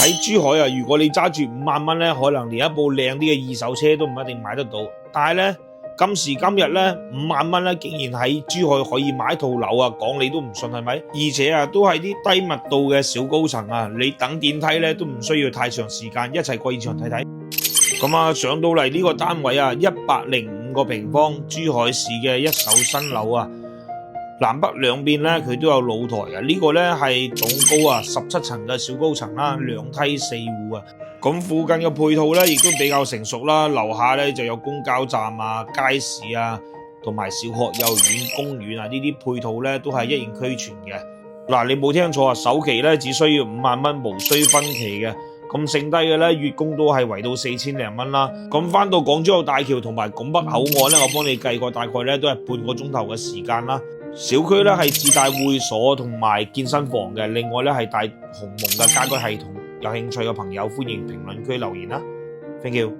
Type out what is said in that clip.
喺珠海啊，如果你揸住5萬蚊咧，可能連一部靚啲嘅二手車都唔一定買得到。但係咧，今時今日咧，5萬蚊咧，竟然喺珠海可以買一套樓啊，講你都唔信係咪？而且啊，都係啲低密度嘅小高層啊，你等電梯咧都唔需要太長時間，一齊過現場睇睇。咁啊，上到嚟呢個單位啊，105個平方，珠海市嘅一手新樓啊。南北兩邊咧，佢都有露台嘅。呢個咧係總高啊17層嘅小高層啦，2梯4戶啊。咁附近嘅配套咧，亦都比較成熟啦。樓下咧就有公交站啊、街市啊，同埋小學、幼兒園、公園啊，呢啲配套咧都係一應俱全嘅。嗱，你冇聽錯啊，首期咧只需要5萬蚊，無需分期嘅。咁剩低嘅咧，月供都係圍到4000零蚊啦。咁翻到港珠澳大橋同埋拱北口岸咧，我幫你計過，大概咧都係半個鐘頭嘅時間啦。小區咧係自帶會所同埋健身房嘅，另外咧係帶鴻蒙嘅家居系統。有興趣嘅朋友歡迎評論區留言啦。Thank you。